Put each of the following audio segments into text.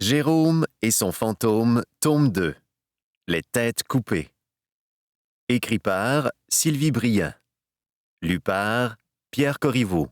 Jérôme et son fantôme, tome 2. Les têtes coupées. Écrit par Sylvie Brien. Lu par Pierre Corriveau.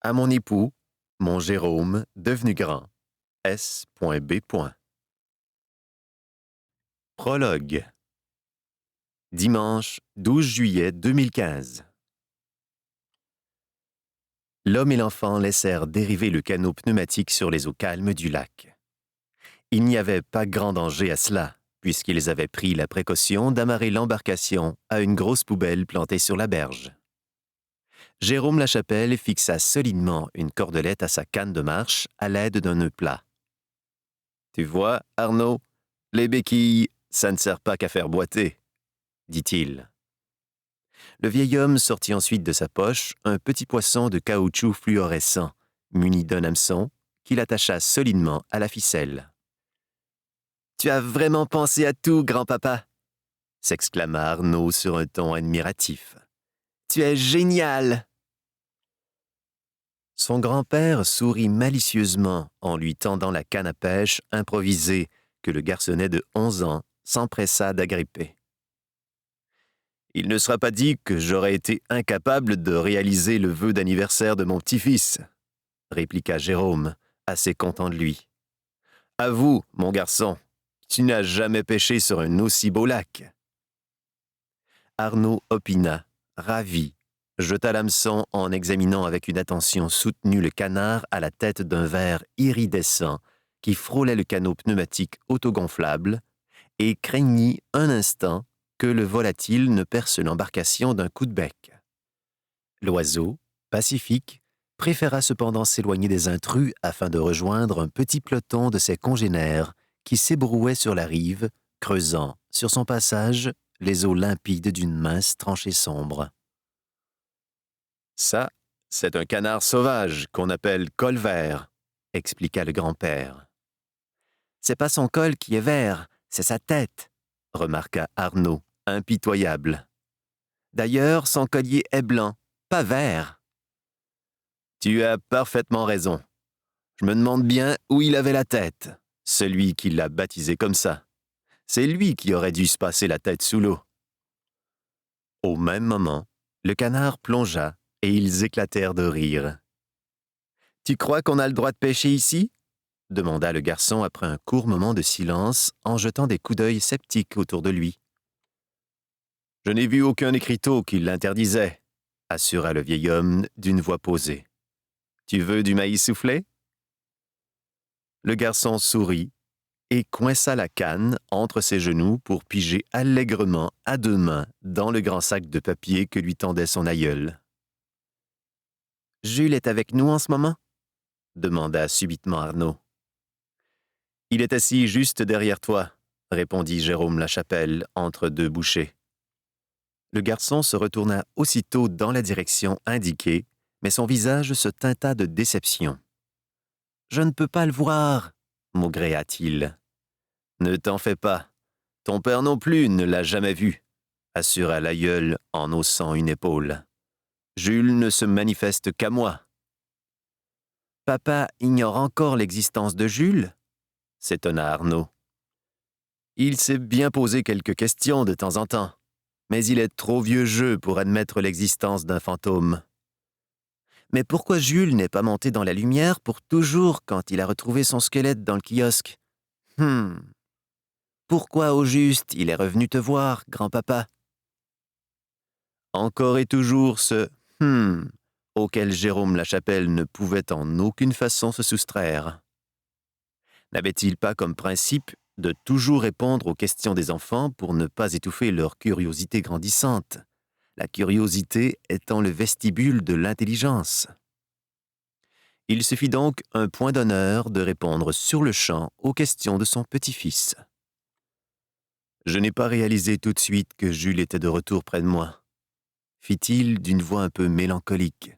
À mon époux, mon Jérôme, devenu grand. S.B. Prologue. Dimanche 12 juillet 2015. L'homme et l'enfant laissèrent dériver le canot pneumatique sur les eaux calmes du lac. Il n'y avait pas grand danger à cela, puisqu'ils avaient pris la précaution d'amarrer l'embarcation à une grosse poubelle plantée sur la berge. Jérôme Lachapelle fixa solidement une cordelette à sa canne de marche à l'aide d'un nœud plat. « Tu vois, Arnaud, les béquilles, ça ne sert pas qu'à faire boiter, » dit-il. Le vieil homme sortit ensuite de sa poche un petit poisson de caoutchouc fluorescent, muni d'un hameçon, qu'il attacha solidement à la ficelle. « Tu as vraiment pensé à tout, grand-papa » s'exclama Arnaud sur un ton admiratif. « Tu es génial !» Son grand-père sourit malicieusement en lui tendant la canne à pêche improvisée que le garçonnet de 11 ans s'empressa d'agripper. « Il ne sera pas dit que j'aurais été incapable de réaliser le vœu d'anniversaire de mon petit-fils, » répliqua Jérôme, assez content de lui. « Avoue, mon garçon, tu n'as jamais pêché sur un aussi beau lac. » Arnaud opina, ravi, jeta l'hameçon en examinant avec une attention soutenue le canard à la tête d'un verre iridescent qui frôlait le canot pneumatique autogonflable et craignit un instant que le volatile ne perce l'embarcation d'un coup de bec. L'oiseau, pacifique, préféra cependant s'éloigner des intrus afin de rejoindre un petit peloton de ses congénères qui s'ébrouaient sur la rive, creusant, sur son passage, les eaux limpides d'une mince tranchée sombre. « Ça, c'est un canard sauvage qu'on appelle col vert, » expliqua le grand-père. « C'est pas son col qui est vert, c'est sa tête, » remarqua Arnaud, impitoyable. « D'ailleurs, son collier est blanc, pas vert. » « Tu as parfaitement raison. Je me demande bien où il avait la tête, celui qui l'a baptisé comme ça. C'est lui qui aurait dû se passer la tête sous l'eau. » Au même moment, le canard plongea et ils éclatèrent de rire. « Tu crois qu'on a le droit de pêcher ici ?» demanda le garçon après un court moment de silence en jetant des coups d'œil sceptiques autour de lui. « Je n'ai vu aucun écriteau qui l'interdisait, » assura le vieil homme d'une voix posée. « Tu veux du maïs soufflé ?» Le garçon sourit et coinça la canne entre ses genoux pour piger allègrement à deux mains dans le grand sac de papier que lui tendait son aïeul. « Jules est avec nous en ce moment ?» demanda subitement Arnaud. « Il est assis juste derrière toi, » répondit Jérôme Lachapelle entre deux bouchées. Le garçon se retourna aussitôt dans la direction indiquée, mais son visage se teinta de déception. « Je ne peux pas le voir, » maugréa-t-il. « Ne t'en fais pas. Ton père non plus ne l'a jamais vu, » assura l'aïeul en haussant une épaule. « Jules ne se manifeste qu'à moi. »« Papa ignore encore l'existence de Jules ?» s'étonna Arnaud. « Il s'est bien posé quelques questions de temps en temps, mais il est trop vieux jeu pour admettre l'existence d'un fantôme. » « Mais pourquoi Jules n'est pas monté dans la lumière pour toujours quand il a retrouvé son squelette dans le kiosque ? Pourquoi au juste il est revenu te voir, grand-papa ?» Encore et toujours ce « auquel Jérôme Lachapelle ne pouvait en aucune façon se soustraire. N'avait-il pas comme principe de toujours répondre aux questions des enfants pour ne pas étouffer leur curiosité grandissante, la curiosité étant le vestibule de l'intelligence? Il se fit donc un point d'honneur de répondre sur le champ aux questions de son petit-fils. « Je n'ai pas réalisé tout de suite que Jules était de retour près de moi, » fit-il d'une voix un peu mélancolique,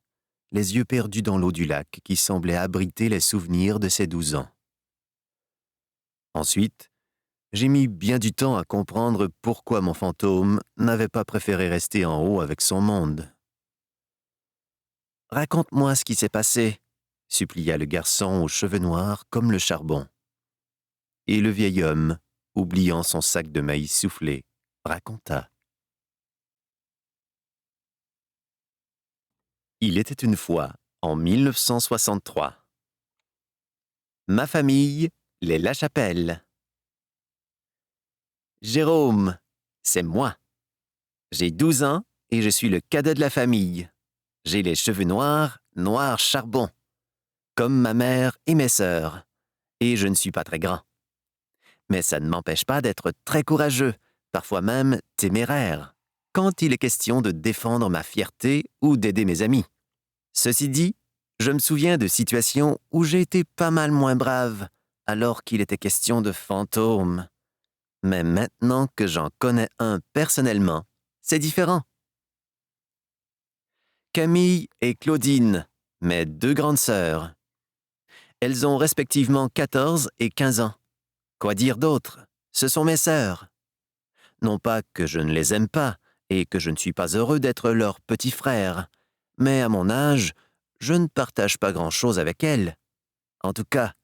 les yeux perdus dans l'eau du lac qui semblait abriter les souvenirs de ses 12 ans. Ensuite, j'ai mis bien du temps à comprendre pourquoi mon fantôme n'avait pas préféré rester en haut avec son monde. « Raconte-moi ce qui s'est passé, » supplia le garçon aux cheveux noirs comme le charbon. Et le vieil homme, oubliant son sac de maïs soufflé, raconta. Il était une fois, en 1963. Ma famille, les Lachapelle. Jérôme, c'est moi. J'ai 12 ans et je suis le cadet de la famille. J'ai les cheveux noirs, noirs charbon, comme ma mère et mes sœurs. Et je ne suis pas très grand. Mais ça ne m'empêche pas d'être très courageux, parfois même téméraire, quand il est question de défendre ma fierté ou d'aider mes amis. Ceci dit, je me souviens de situations où j'ai été pas mal moins brave, alors qu'il était question de fantômes. Mais maintenant que j'en connais un personnellement, c'est différent. Camille et Claudine, mes 2 grandes sœurs. Elles ont respectivement 14 et 15 ans. Quoi dire d'autre? Ce sont mes sœurs. Non pas que je ne les aime pas et que je ne suis pas heureux d'être leur petit frère, mais à mon âge, je ne partage pas grand-chose avec elles. En tout cas,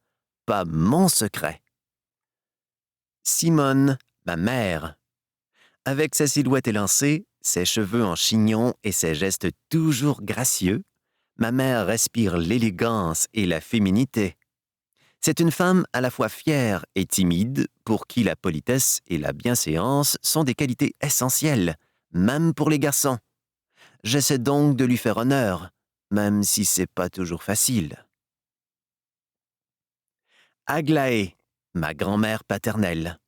pas mon secret. Simone, ma mère. Avec sa silhouette élancée, ses cheveux en chignon et ses gestes toujours gracieux, ma mère respire l'élégance et la féminité. C'est une femme à la fois fière et timide, pour qui la politesse et la bienséance sont des qualités essentielles, même pour les garçons. J'essaie donc de lui faire honneur, même si c'est pas toujours facile. Aglaé, ma grand-mère paternelle.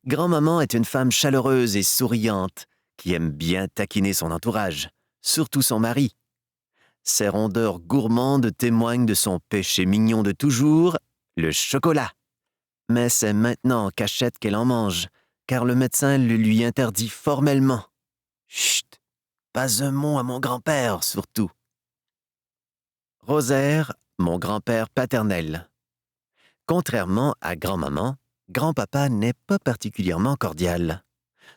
Grand-maman est une femme chaleureuse et souriante, qui aime bien taquiner son entourage, surtout son mari. Ses rondeurs gourmandes témoignent de son péché mignon de toujours, le chocolat. Mais c'est maintenant en cachette qu'elle en mange, car le médecin le lui interdit formellement. Chut, pas un mot à mon grand-père, surtout. Rosaire, mon grand-père paternel. Contrairement à grand-maman, grand-papa n'est pas particulièrement cordial.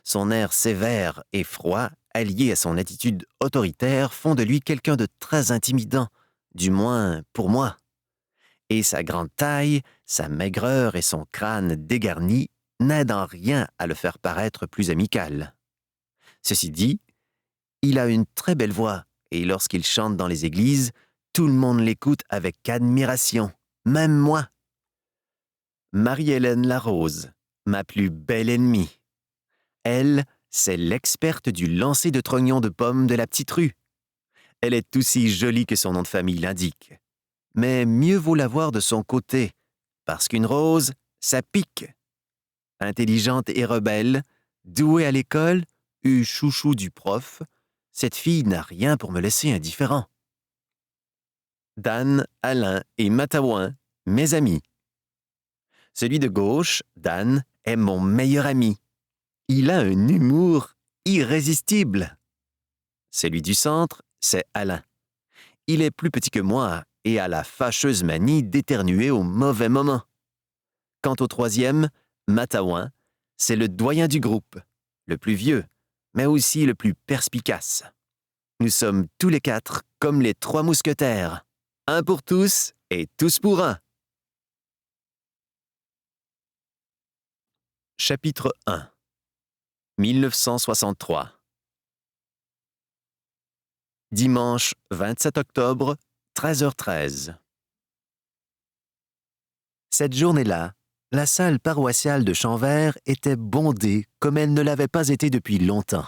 Son air sévère et froid, allié à son attitude autoritaire, font de lui quelqu'un de très intimidant, du moins pour moi. Et sa grande taille, sa maigreur et son crâne dégarni n'aident en rien à le faire paraître plus amical. Ceci dit, il a une très belle voix, et lorsqu'il chante dans les églises, tout le monde l'écoute avec admiration, même moi. Marie-Hélène Larose, ma plus belle ennemie. Elle, c'est l'experte du lancer de trognons de pommes de la petite rue. Elle est aussi jolie que son nom de famille l'indique. Mais mieux vaut la voir de son côté, parce qu'une rose, ça pique. Intelligente et rebelle, douée à l'école, chouchou du prof, cette fille n'a rien pour me laisser indifférent. Dan, Alain et Matawan, mes amis. Celui de gauche, Dan, est mon meilleur ami. Il a un humour irrésistible. Celui du centre, c'est Alain. Il est plus petit que moi et a la fâcheuse manie d'éternuer au mauvais moment. Quant au troisième, Matawan, c'est le doyen du groupe, le plus vieux, mais aussi le plus perspicace. Nous sommes tous les 4 comme les 3 mousquetaires, un pour tous et tous pour un. Chapitre 1 1963 Dimanche 27 octobre, 13h13. Cette journée-là, la salle paroissiale de Champvert était bondée comme elle ne l'avait pas été depuis longtemps.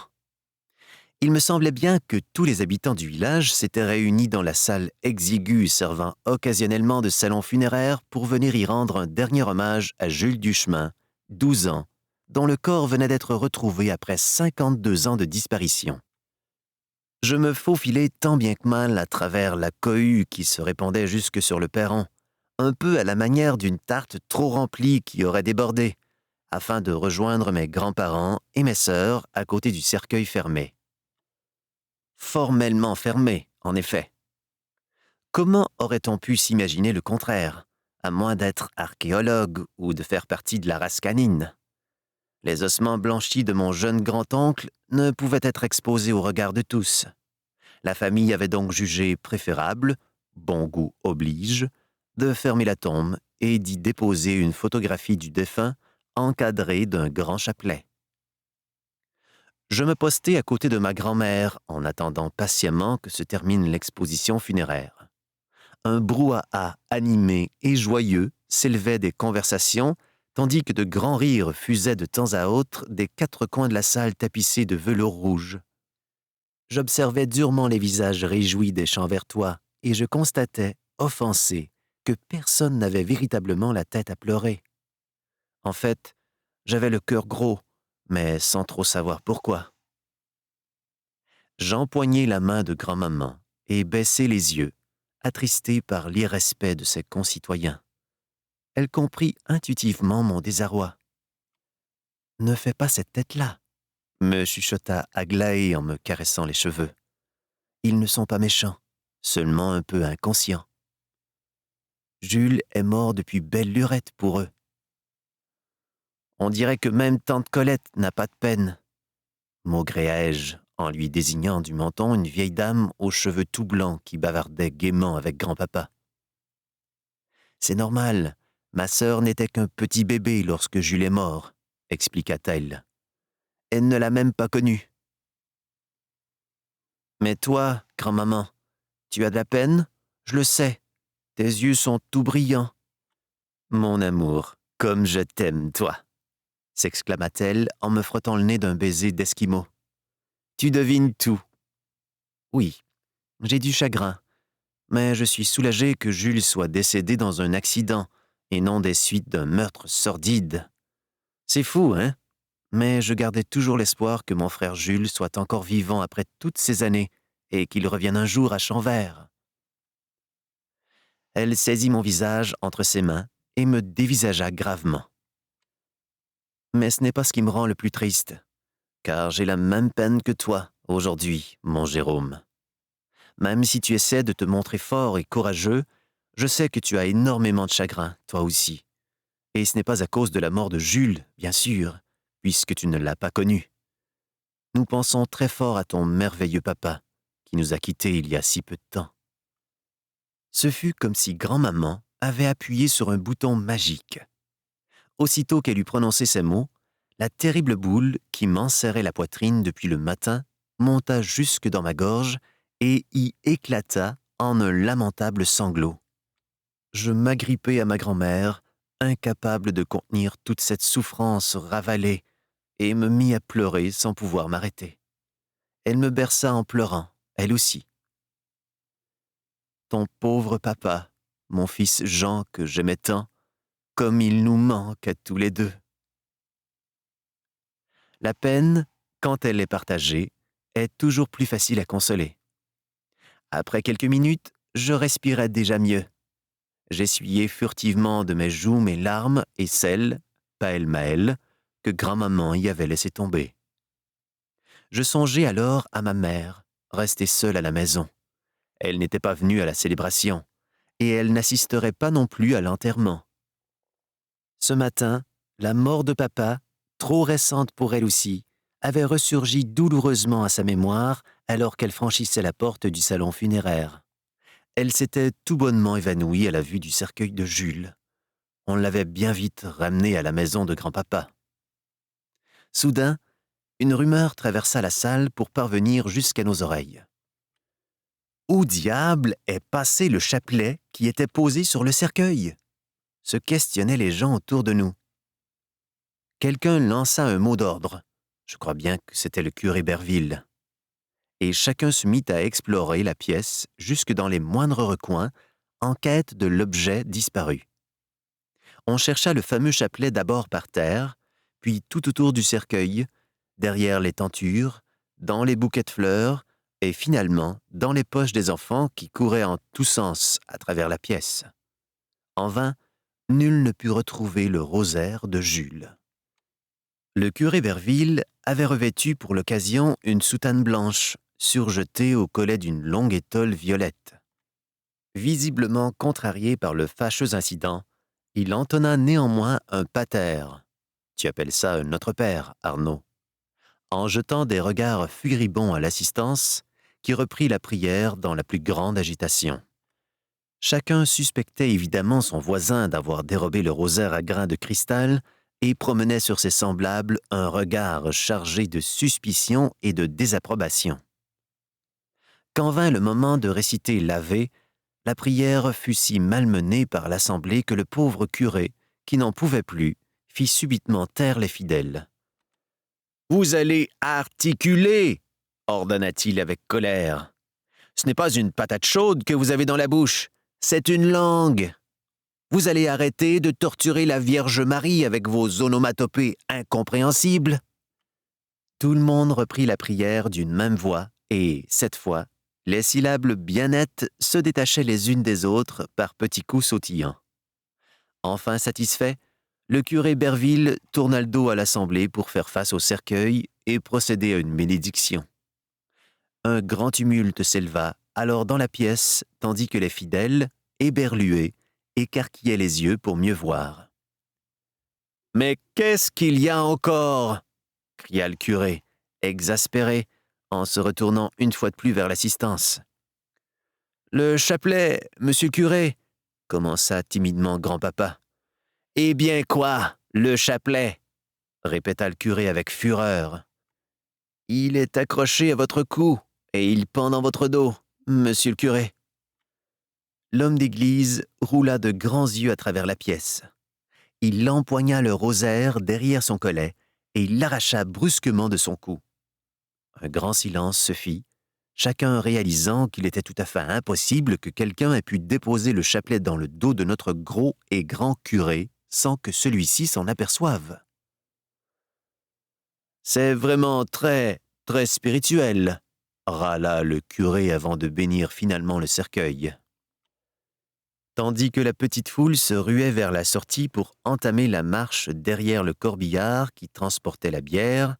Il me semblait bien que tous les habitants du village s'étaient réunis dans la salle exiguë servant occasionnellement de salon funéraire pour venir y rendre un dernier hommage à Jules Duchemin, 12 ans, dont le corps venait d'être retrouvé après 52 ans de disparition. Je me faufilai tant bien que mal à travers la cohue qui se répandait jusque sur le perron, un peu à la manière d'une tarte trop remplie qui aurait débordé, afin de rejoindre mes grands-parents et mes sœurs à côté du cercueil fermé. Formellement fermé, en effet. Comment aurait-on pu s'imaginer le contraire, à moins d'être archéologue ou de faire partie de la race canine? Les ossements blanchis de mon jeune grand-oncle ne pouvaient être exposés au regard de tous. La famille avait donc jugé préférable, bon goût oblige, de fermer la tombe et d'y déposer une photographie du défunt encadrée d'un grand chapelet. Je me postai à côté de ma grand-mère en attendant patiemment que se termine l'exposition funéraire. Un brouhaha animé et joyeux s'élevait des conversations, tandis que de grands rires fusaient de temps à autre des quatre coins de la salle tapissée de velours rouge. J'observais durement les visages réjouis des Chamvertois et je constatais, offensé, que personne n'avait véritablement la tête à pleurer. En fait, j'avais le cœur gros, mais sans trop savoir pourquoi. J'empoignai la main de grand-maman et baissai les yeux, attristé par l'irrespect de ses concitoyens. Elle comprit intuitivement mon désarroi. « Ne fais pas cette tête-là », me chuchota Aglaé en me caressant les cheveux. « Ils ne sont pas méchants, seulement un peu inconscients. Jules est mort depuis belle lurette pour eux. On dirait que même tante Colette n'a pas de peine, » maugréai-je en lui désignant du menton une vieille dame aux cheveux tout blancs qui bavardait gaiement avec grand-papa. « C'est normal, ma sœur n'était qu'un petit bébé lorsque Jules est mort, » expliqua-t-elle. « Elle ne l'a même pas connu. »« Mais toi, grand-maman, tu as de la peine, je le sais. Tes yeux sont tout brillants. »« Mon amour, comme je t'aime, toi !» s'exclama-t-elle en me frottant le nez d'un baiser d'esquimau. « Tu devines tout. » « Oui, j'ai du chagrin, mais je suis soulagé que Jules soit décédé dans un accident et non des suites d'un meurtre sordide. C'est fou, hein? Mais je gardais toujours l'espoir que mon frère Jules soit encore vivant après toutes ces années et qu'il revienne un jour à Champvert. » Elle saisit mon visage entre ses mains et me dévisagea gravement. « Mais ce n'est pas ce qui me rend le plus triste, car j'ai la même peine que toi aujourd'hui, mon Jérôme. Même si tu essaies de te montrer fort et courageux, je sais que tu as énormément de chagrin, toi aussi. Et ce n'est pas à cause de la mort de Jules, bien sûr, puisque tu ne l'as pas connu. Nous pensons très fort à ton merveilleux papa, qui nous a quittés il y a si peu de temps. » Ce fut comme si grand-maman avait appuyé sur un bouton magique. Aussitôt qu'elle eut prononcé ces mots, la terrible boule qui m'enserrait la poitrine depuis le matin monta jusque dans ma gorge et y éclata en un lamentable sanglot. Je m'agrippai à ma grand-mère, incapable de contenir toute cette souffrance ravalée, et me mis à pleurer sans pouvoir m'arrêter. Elle me berça en pleurant, elle aussi. « Ton pauvre papa, mon fils Jean que j'aimais tant, comme il nous manque à tous les deux. » La peine, quand elle est partagée, est toujours plus facile à consoler. Après quelques minutes, je respirais déjà mieux. J'essuyai furtivement de mes joues mes larmes et celles, pêle-mêle, que grand-maman y avait laissé tomber. Je songeai alors à ma mère, restée seule à la maison. Elle n'était pas venue à la célébration, et elle n'assisterait pas non plus à l'enterrement. Ce matin, la mort de papa, trop récente pour elle aussi, avait ressurgi douloureusement à sa mémoire alors qu'elle franchissait la porte du salon funéraire. Elle s'était tout bonnement évanouie à la vue du cercueil de Jules. On l'avait bien vite ramené à la maison de grand-papa. Soudain, une rumeur traversa la salle pour parvenir jusqu'à nos oreilles. Où diable est passé le chapelet qui était posé sur le cercueil? Se questionnaient les gens autour de nous. Quelqu'un lança un mot d'ordre. Je crois bien que c'était le curé Berville. Et chacun se mit à explorer la pièce jusque dans les moindres recoins, en quête de l'objet disparu. On chercha le fameux chapelet d'abord par terre, puis tout autour du cercueil, derrière les tentures, dans les bouquets de fleurs, et finalement dans les poches des enfants qui couraient en tous sens à travers la pièce. En vain, nul ne put retrouver le rosaire de Jules. Le curé Berville avait revêtu pour l'occasion une soutane blanche, surjetée au collet d'une longue étole violette. Visiblement contrarié par le fâcheux incident, il entonna néanmoins un pater. Tu appelles ça Notre Père, Arnaud. En jetant des regards furibonds à l'assistance, qui reprit la prière dans la plus grande agitation. Chacun suspectait évidemment son voisin d'avoir dérobé le rosaire à grains de cristal et promenait sur ses semblables un regard chargé de suspicion et de désapprobation. Quand vint le moment de réciter l'Ave, la prière fut si malmenée par l'assemblée que le pauvre curé, qui n'en pouvait plus, fit subitement taire les fidèles. « Vous allez articuler !» ordonna-t-il avec colère. « Ce n'est pas une patate chaude que vous avez dans la bouche, c'est une langue. Vous allez arrêter de torturer la Vierge Marie avec vos onomatopées incompréhensibles. » Tout le monde reprit la prière d'une même voix, et, cette fois, les syllabes bien nettes se détachaient les unes des autres par petits coups sautillants. Enfin satisfait, le curé Berville tourna le dos à l'assemblée pour faire face au cercueil et procéder à une bénédiction. Un grand tumulte s'éleva alors dans la pièce, tandis que les fidèles, éberlués, écarquillaient les yeux pour mieux voir. « Mais qu'est-ce qu'il y a encore ?» cria le curé, exaspéré, en se retournant une fois de plus vers l'assistance. « Le chapelet, monsieur le curé, » commença timidement grand-papa. « Eh bien quoi, le chapelet ?» répéta le curé avec fureur. « Il est accroché à votre cou et il pend dans votre dos, monsieur le curé. » L'homme d'église roula de grands yeux à travers la pièce. Il empoigna le rosaire derrière son collet et il l'arracha brusquement de son cou. Un grand silence se fit, chacun réalisant qu'il était tout à fait impossible que quelqu'un ait pu déposer le chapelet dans le dos de notre gros et grand curé sans que celui-ci s'en aperçoive. « C'est vraiment très, très spirituel, » râla le curé avant de bénir finalement le cercueil. Tandis que la petite foule se ruait vers la sortie pour entamer la marche derrière le corbillard qui transportait la bière,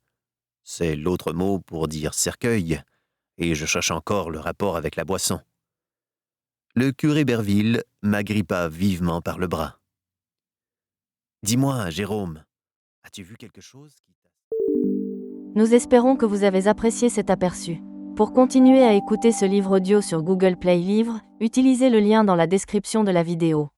c'est l'autre mot pour dire cercueil, et je cherche encore le rapport avec la boisson. Le curé Berville m'agrippa vivement par le bras. « Dis-moi, Jérôme, as-tu vu quelque chose qui t'a... » Nous espérons que vous avez apprécié cet aperçu. Pour continuer à écouter ce livre audio sur Google Play Livres, utilisez le lien dans la description de la vidéo.